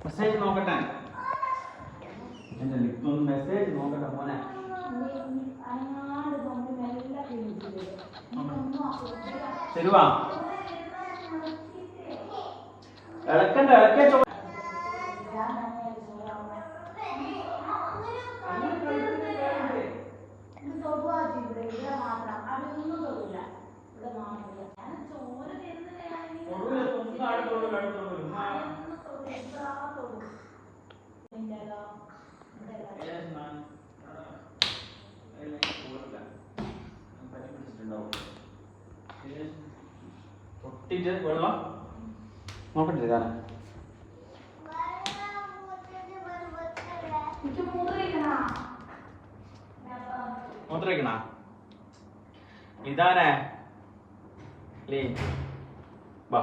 Message നോക്കട്ടെ. എന്റെ ലിപ്പൊന്ന് message നോക്കട്ടെ മോനെ. തരുവാ ഇളക്കണ്ട ഇളക്കേ പൊട്ടിട്ട് വെള്ളം നോക്കട്ടെ കാരണം മൂത്രയിക്കണ ഇതാനേ വാ